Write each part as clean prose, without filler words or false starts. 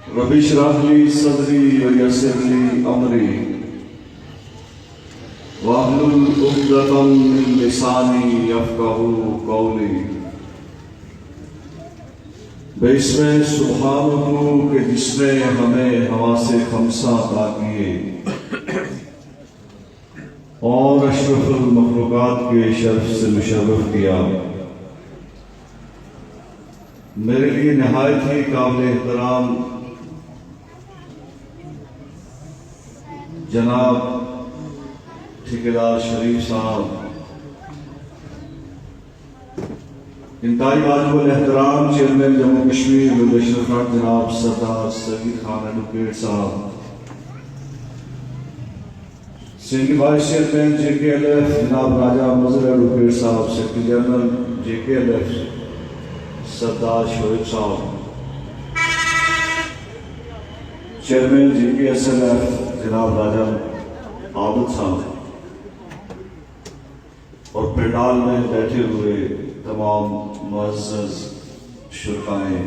رب اشرح لي صدري ويسر لي أمري واحلل عقدة من لساني يفقهوا قولي باسم سبحانہ کہ جس نے ہمیں حواس خمسہ عطا کیے اور اشرف المخلوقات کے شرف سے مشرف کیا، میرے لیے نہایت ہی قابل احترام جناب ٹھیکیدار شریف صاحب، انتہائی واجب الاحترام چیئرمین جموں کشمیر مبشر فرنٹ جناب سردار سعید خان ایڈوکیٹ صاحب، سینئر وائس چیئرمین جے کے ایل ایف جناب راجہ مظہر ایڈوکیٹ صاحب، سیکرٹری جنرل جے کے ایل ایف سردار شعیب صاحب، چیئرمین جے کے ایس ایل ایف جناب راجہ عابد صاحب، اور پنڈال میں بیٹھے ہوئے تمام معزز شرکائے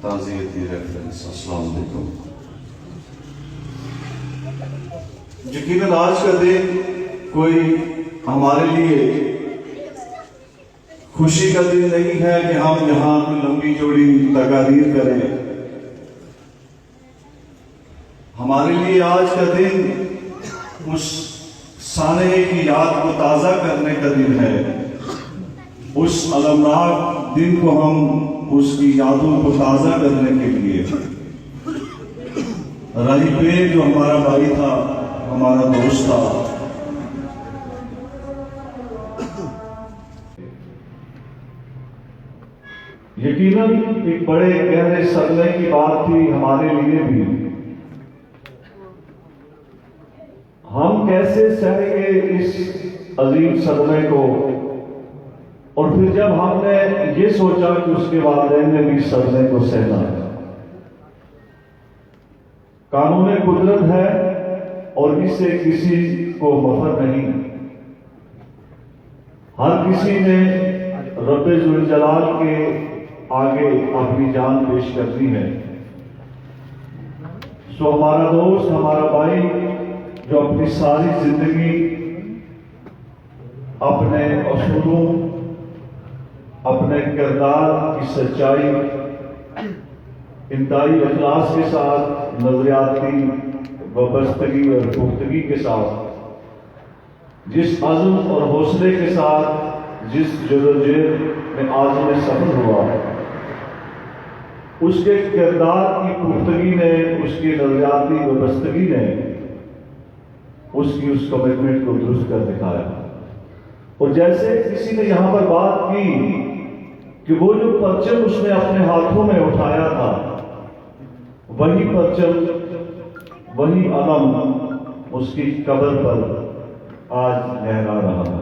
تعزیتی ریفرنس، السلام علیکم۔ یقیناً آج کا دن کوئی ہمارے لیے خوشی کا دن نہیں ہے کہ ہم یہاں کوئی لمبی چوڑی تقاریر کریں۔ ہمارے لیے آج کا دن اس سانحے کی یاد کو تازہ کرنے کا دن ہے، اس المناک دن کو ہم اس کی یادوں کو تازہ کرنے کے لیے راہی پہ جو ہمارا بھائی تھا، ہمارا دوست تھا، یقیناً ایک بڑے گہرے صدمے کی بات تھی ہمارے لیے بھی۔ ہم کیسے سہیں گے اس عظیم صدمے کو، اور پھر جب ہم نے یہ سوچا کہ اس کے والدین نے بھی صدمے کو سہنا ہے۔ قانون قدرت ہے اور اس سے کسی کو مفر نہیں، ہر کسی نے رب ذوالجلال کے آگے اپنی جان پیش کرنی ہے۔ سو ہمارا دوست، ہمارا بھائی جو اپنی ساری زندگی اپنے اصولوں، اپنے کردار کی سچائی، انتہائی اخلاص کے ساتھ، نظریاتی وابستگی اور پختگی کے ساتھ، جس عزم اور حوصلے کے ساتھ جس جدوجہد میں عازم سفر ہوا، اس کے کردار کی پختگی نے، اس کی نظریاتی وابستگی نے اس کی اس کمٹمنٹ کو درست کر دکھایا۔ اور جیسے کسی نے یہاں پر بات کی کہ وہ جو پرچم اس نے اپنے ہاتھوں میں اٹھایا تھا، وہی پرچم، وہی علم اس کی قبر پر آج لہرا رہا ہے،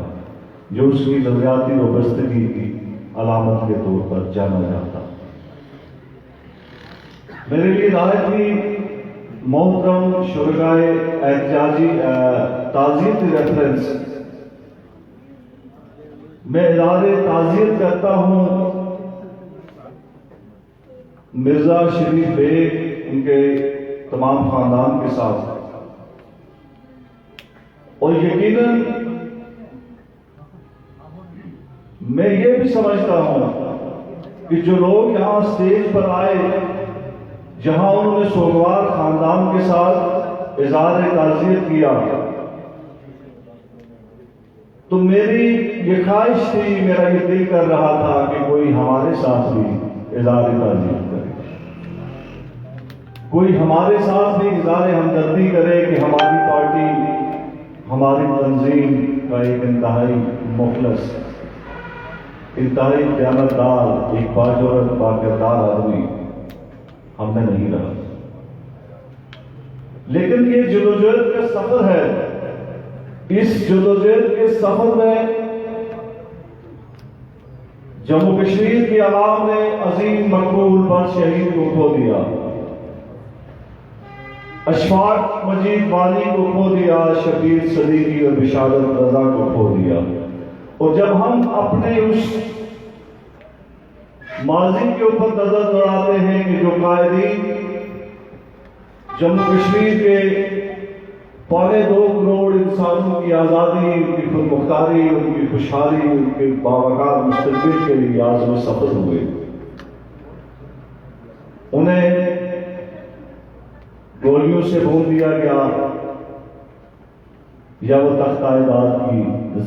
جو اس کی نظریاتی وابستگی کی علامت کے طور پر جانا جاتا۔ میرے لیے نہایت ہی محترم شرکائے احتجاجی تعزیتی ریفرنس، میں اظہار تعزیت کرتا ہوں مرزا شریف بیگ، ان کے تمام خاندان کے ساتھ، اور یقیناً میں یہ بھی سمجھتا ہوں کہ جو لوگ یہاں اسٹیج پر آئے، جہاں انہوں نے سوگوار خاندان کے ساتھ اظہار تعزیت کیا، تو میری یہ خواہش تھی، میرا یہ دل کر رہا تھا کہ کوئی ہمارے ساتھ بھی اظہار تعزیت کرے، کوئی ہمارے ساتھ بھی اظہار ہمدردی کرے کہ ہماری پارٹی، ہماری تنظیم کا ایک انتہائی مخلص، انتہائی دیانتدار، ایک باجرت باکردار آدمی ہم نے نہیں رہا۔ لیکن یہ جدوجہد کا سفر ہے، اس جدوجہد کے سفر میں جموں کشمیر کی عوام نے عظیم مقبول پر شہید کو کھو دیا، اشفاق مجید وانی کو کھو دیا، شبیر صدیقی اور بشارت رضا کو کھو دیا۔ اور جب ہم اپنے اس ماضی کے اوپر نظر دوڑاتے ہیں کہ جو قائدین जम्मू कश्मीर के 2.25 करोड़ इंसानों की आज़ादी, उनकी खुदमुख्तारी, उनकी खुशहाली, उनके बावकार मुस्तक़बिल के लिए आज वो सफल हुए। उन्हें गोलियों से भून दिया गया या वो तख्त-ए-दाद की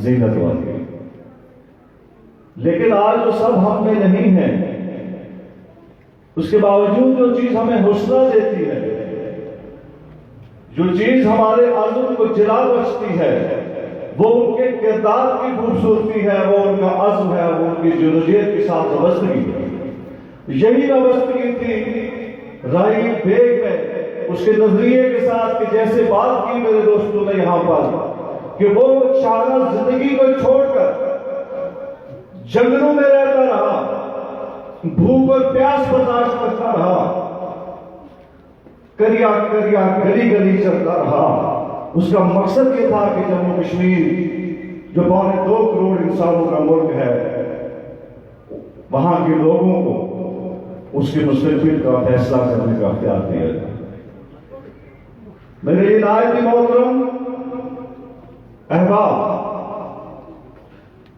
ज़ीनत बन गई। लेकिन आज वो सब हम में नहीं है। उसके बावजूद जो चीज हमें हौसला देती है, जो चीज हमारे अज़्म को जिला बख्शती है, वो उनके किरदार की खूबसूरती है, वो उनका अज़्म है, वो उनकी जदोजहद के साथ वाबस्तगी है। यही वाबस्तगी थी राही बेग में, उसके नजरिए के साथ कि जैसे बात की मेरे दोस्तों ने यहां पर कि वो शाहना जिंदगी को छोड़कर जंगलों में रहता रहा, भूख और प्यास बर्दाश्त करता रहा, करिया करिया गली गली चलता रहा। उसका मकसद ये था कि जम्मू कश्मीर जो 2.25 करोड़ इंसानों का मुल्क है, वहां के लोगों को उसके मुस्तक़बिल का फैसला करने का अख्तियार दिया जाए। मेरे नायब मोहतरम अहबाब,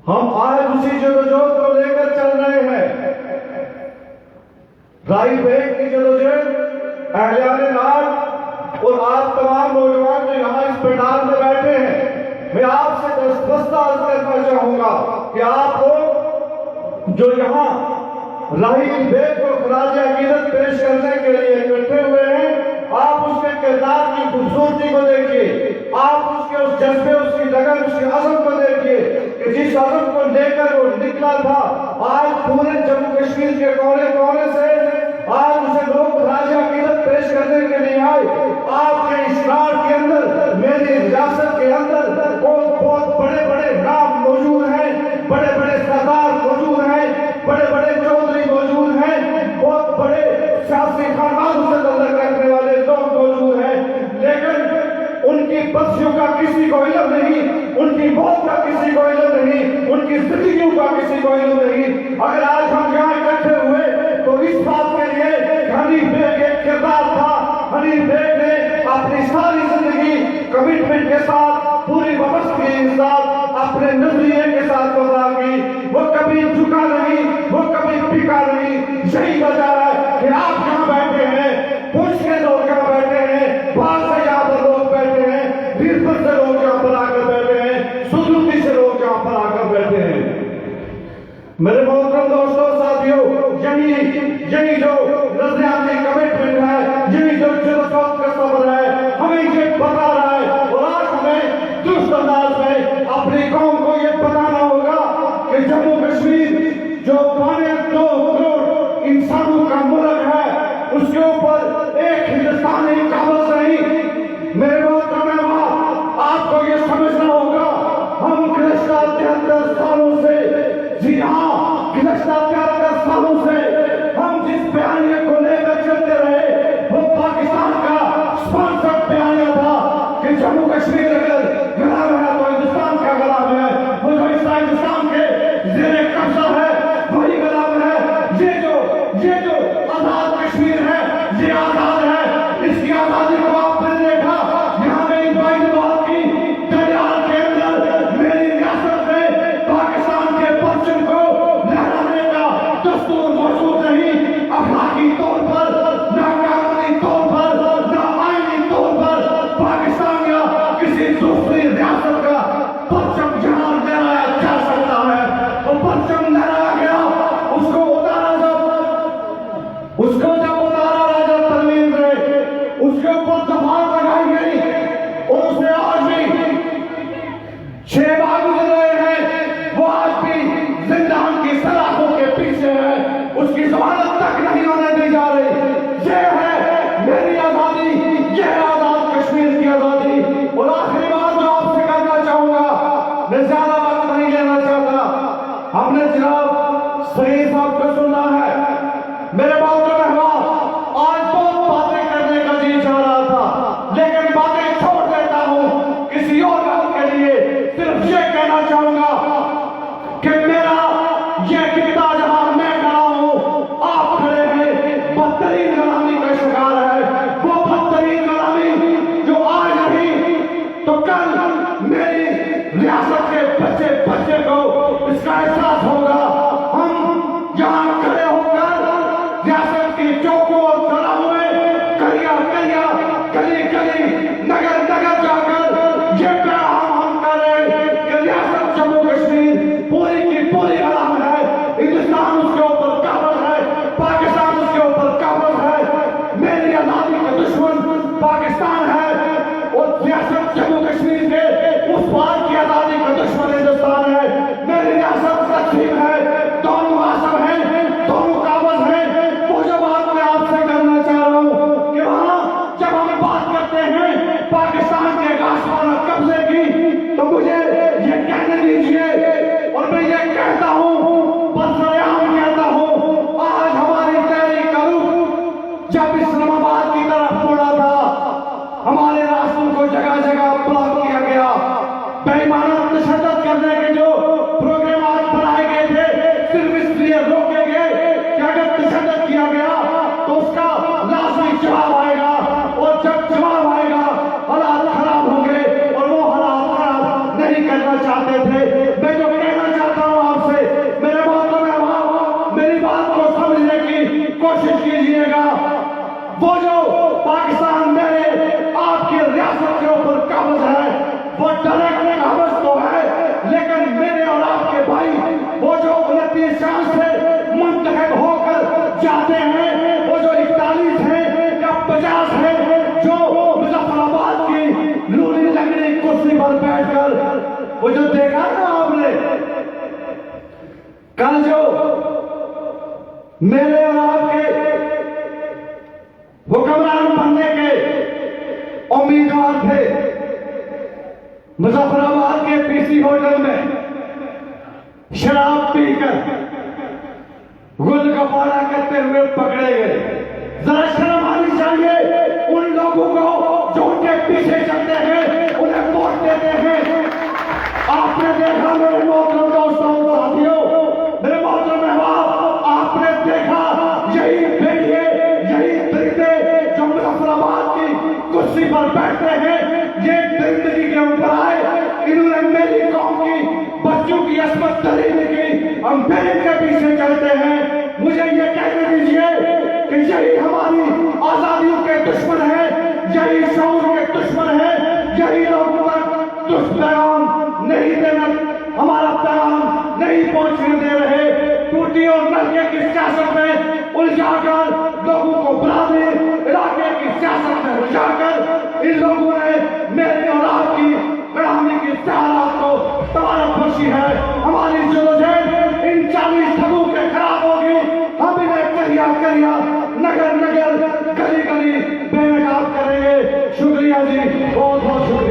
हम आज उसी जदोजहद को लेकर चल रहे हैं। राही बेग की जदोजहद, अहलियाने नाज और आप तमाम नौजवान जो यहाँ इस पंडाल में बैठे हैं, मैं आपसे दरख्वास्त करना चाहूंगा कि आप लोग जो यहाँ राही बेग को खराज अकीदत पेश करने के लिए इकट्ठे हुए हैं, आप उसके किरदार की खूबसूरती को देखिए, आप उसके उस जज्बे, उसकी लगन, उसके अज़म को देखिए कि जिस अज़म को लेकर वो निकला था, आज पूरे जम्मू कश्मीर के कोने कोने से आज उसे लोग खराज अकीदत पेश करने के लिए आए। आपके इस रात के अंदर, मेरी रियासत के अंदर बहुत बड़े बड़े नाम मौजूद हैं, बड़े बड़े सरदार मौजूद हैं, बड़े बड़े चौधरी मौजूद हैं, बहुत बड़े सियासी खानदान से ताल्लुक रखने वाले लोग मौजूद हैं, लेकिन उनकी बख्शियों का किसी को इल्म नहीं, उनकी मौत का किसी को इल्म नहीं, उनकी जिंदगियों का किसी को इल्म नहीं। अगर आज हम यहाँ इकट्ठे हुए तो इस बात के लिए हनी बेग एक किरदार था। हनी बेग ने अपनी सारी जिंदगी कमिटमेंट के साथ, पूरी वाबस्तगी के साथ, अपने नजरिए के साथ गुजारा की। वो कभी झुका नहीं, वो कभी पिका नहीं। यही वजह है कि आप यहाँ बैठे हैं, पुंछ के लोग यहाँ बैठे हैं, बाहर से यहाँ पर लोग बैठे हैं, वीरपुर से लोग यहाँ पर आकर बैठे हैं, सुदूती से लोग यहाँ पर आकर बैठे हैं। मेरे मोहतरम दोस्तों, साथियों, यही जो नजरियाती कमिटमेंट है, यही जो जज्बात का सब्र है, हमें ये बता रहा है। और आज हमें दुरुस्त अंदाज में अपनी कौम को ये बताना होगा कि जम्मू कश्मीर जो 2.25 करोड़ इंसानों का मुल्क है, उसके ऊपर एक हिंदुस्तानी काबज नहीं। मेरे मोहतरम, आपको ये समझना होगा, हम गुज़श्ता 73 सालों से, जी हाँ, गुज़श्ता 73 सालों से हम जिस बयानिया को लेकर चलते रहे, वो पाकिस्तान का स्पॉन्सर्ड बयानिया था कि जम्मू कश्मीर अगर गुलाम है तो हिंदुस्तान का गुलाम है, वो जो हिंदुस्तान के ज़ेरे कब्जा है वही गुलाम है। ये जो आजाद कश्मीर है, ये आजाद है। इसकी आजादी को आपने देखा, यहाँ मेरी बात की दरियाल के अंदर मेरी रियासत में पाकिस्तान के परचम को लहराने का दस्तूर मौजूद नहीं। अखलाकी तौर पर, ना कानूनी तौर पर, ना आईनी तौर पर पाकिस्तान या किसी दूसरी रियासत का परचम जहां लहराया जा सकता है, वो परचम लहराया गया। उसको जब उतारा राजा तमीम ने, उसके ऊपर दफान लगाई गई और उसने आज भी 6 बार गुजर रहे हैं, वो आज भी जिंदान की सलाखों के पीछे है, उसकी जमानत तक नहीं होने दी जा रही। ये है मेरी आजादी, ये है आजाद कश्मीर की आजादी। और आखिरी बात जो आपसे कहना चाहूंगा, मैं ज्यादा वक्त नहीं लेना चाहता, हमने जनाब सईद साहब को सुना है। मेरे बात आज बहुत बातें करने का जी चाह रहा था, लेकिन बातें छोड़ देता हूं किसी और बात के लिए। सिर्फ ये कहना चाहूंगा कि मेरा ये कितना जहां मैं खड़ा हूं, आप खड़े हैं, बदतरीन गुलामी का शिकार है। वो बदतरीन रियासत की चौकों और चौराहों में कलिया कलिया गली गली नगर नगर जाकर ये पैगाम हम करें कि रियासत जम्मू कश्मीर पूरी की पूरी गुलाम है, हिंदुस्तान उसके ऊपर काबिज है, पाकिस्तान उसके ऊपर काबिज है, मेरी आजादी का दुश्मन पाकिस्तान है और रियासत जम्मू कश्मीर के उस पार की आजादी का दुश्मन हिंदुस्तान है। मेरी रियासत तस्लीम है, दोनों आसम हैं, दोनों काबिज हैं। वो जो बात मैं आपसे करना चाह रहा हूँ कि वहाँ जब हम बात करते हैं पाकिस्तान के गासपाना कब्जे की, तो मुझे ये कहने दीजिए और मैं ये कहता हूँ, बसरेआम कहता हूँ, आज हमारी तैयारी का रुख जब इस्लामाबाद की तरफ मुड़ा था, हमारे रास्तों को जगह जगह ब्लॉक किया गया। बेईमाना तशद्दुद करने के जो प्रोग्राम आज बनाए गए थे सिर्फ इसलिए रोके गए कि अगर तशद्दुद किया गया तो उसका लाजमी जवाब आएगा और जब जवाब आएगा हालात खराब होंगे और वो हालात खराब नहीं करना चाहते थे। मैं जो कहना चाहता हूँ आपसे, मेरे बातों में आप मेरी बात को समझने की कोशिश कीजिएगा। वो जो पाकिस्तान मेरे आपकी रियासत के ऊपर काबिज है, वो डायरेक्ट काबिज तो है, लेकिन मेरे और आपके भाई वो जो 29 साल से मुंतखब होकर जाते हैं, वो जो 41 हैं या 50 हैं, जो मुजफ्फराबाद की लूली लंगड़ी कुर्सी पर बैठकर वो जो देखा ना आपने कल जो मेरे और आपके हुक्मरान बनने के उम्मीदवार थे, मुजफ्फराबाद के पीसी होटल में शराब पीकर गुल गपाड़ा करते हुए पकड़े गए। जरा शर्म आनी चाहिए उन लोगों को जो उनके पीछे चलते हैं, उन्हें वोट देते हैं। आपने देखा मेरे मोहतरम दोस्तों साथियों, मेरे मोहतरम अहबाब, आपने देखा यही भेड़िए यही दरिंदे जो मुजफ्फराबाद की कुर्सी पर बैठते हैं, ये दरिंदगी के ऊपर आए, इन्होंने मेरी कौम की बच्चों की अस्मत तरीन की, हम मेरे के पीछे चलते हैं। मुझे ये कहने दीजिए कि यही हमारी आजादियों के दुश्मन है, यही शऊर के दुश्मन है, यही लोगों तक दुष्पैगाम नहीं देना, हमारा पैगाम नहीं पहुंचने दे रहे। टूटी और नलके की सियासत में उलझाकर लोगों को बुलाने, इलाके की सियासत में उलझाकर इन लोगों ने मेरी और आपकी गुलामी की सहारत को तबारक बख्शी है। हमारी जदोजहद इन 40 ठगों के खिलाफ होगी। हम इन्हें करिया करिया नगर नगर गली गली बेनकाब करेंगे। शुक्रिया जी, बहुत बहुत शुक्रिया।